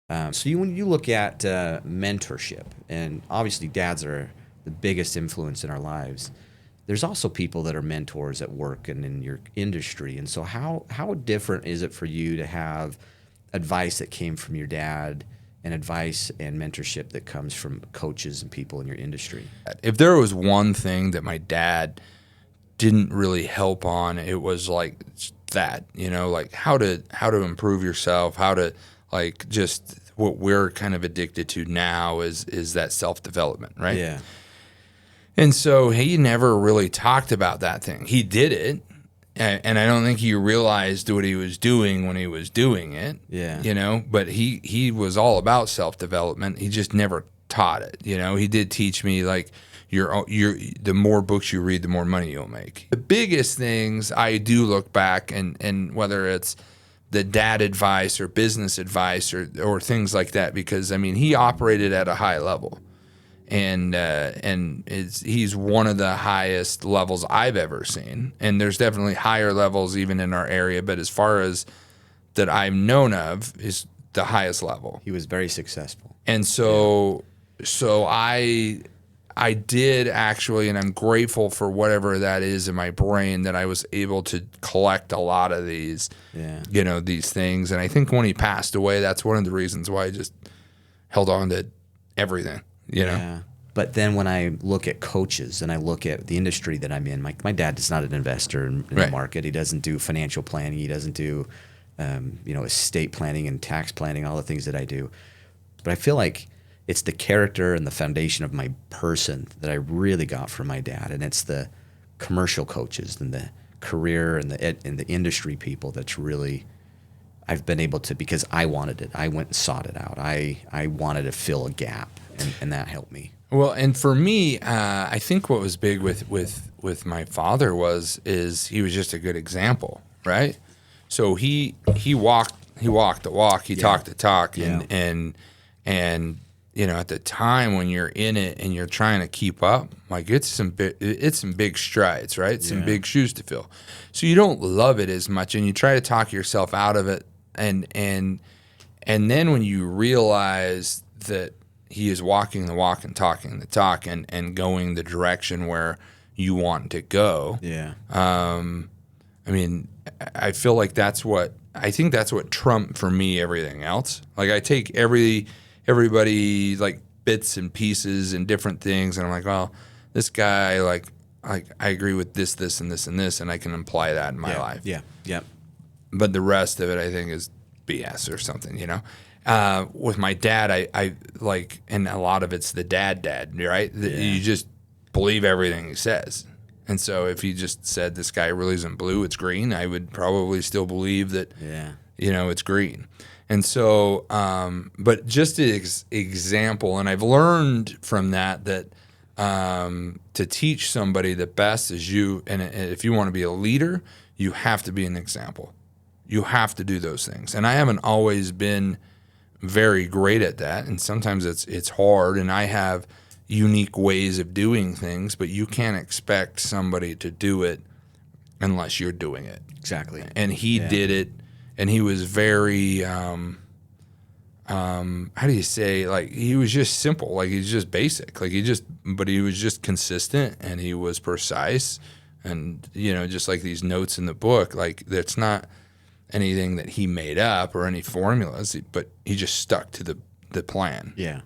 When you look at mentorship, and obviously dads are the biggest influence in our lives, there's also people that are mentors at work and in your industry. And so how different is it for you to have advice that came from your dad and advice and mentorship that comes from coaches and people in your industry? If there was one thing that my dad didn't really help on, it was like that, like how to improve yourself, how to like just what we're kind of addicted to now is that self-development, right? Yeah. And so he never really talked about that thing. He did it, and I don't think he realized what he was doing when he was doing it. Yeah. But he was all about self-development. He just never taught it. He did teach me like the more books you read, the more money you'll make. The biggest things I do look back and whether it's the dad advice or business advice or things like that, because I mean he operated at a high level, and he's one of the highest levels I've ever seen. And there's definitely higher levels even in our area, but as far as that I'm known of, is the highest level. He was very successful. And so I did actually, and I'm grateful for whatever that is in my brain, that I was able to collect a lot of these, these things. And I think when he passed away, that's one of the reasons why I just held on to everything, Yeah. But then when I look at coaches and I look at the industry that I'm in, my dad is not an investor in the market. He doesn't do financial planning. He doesn't do, estate planning and tax planning, all the things that I do. But I feel like it's the character and the foundation of my person that I really got from my dad, and it's the commercial coaches and the career and the industry people that's really I've been able to, because I wanted it. I went and sought it out. I wanted to fill a gap, and that helped me. Well, and for me, I think what was big with my father is he was just a good example, right? So he walked the walk, he talked the talk, and at the time when you're in it and you're trying to keep up, like it's some big strides, right? Some big shoes to fill. So you don't love it as much, and you try to talk yourself out of it, and then when you realize that he is walking the walk and talking the talk and going the direction where you want to go. Yeah. I mean, I feel like that's what trumped for me everything else. Like I take everybody like bits and pieces and different things, and I'm like, well, this guy like I agree with this, and this, and this, and I can apply that in my life. Yeah. Yeah. But the rest of it, I think, is BS or something, With my dad, I like, and a lot of it's the dad, right? You just believe everything he says. And so if he just said this guy really isn't blue, it's green, I would probably still believe that, it's green. And so, but just an example, and I've learned from that to teach somebody the best is you, and if you want to be a leader, you have to be an example. You have to do those things. And I haven't always been very great at that, and sometimes it's hard, and I have unique ways of doing things, but you can't expect somebody to do it unless you're doing it. Exactly. And he did it, and he was very how do you say, like, he was just simple, like he's just basic, like but he was just consistent, and he was precise, and just like these notes in the book, like that's not anything that he made up or any formulas, but he just stuck to the plan. Yeah.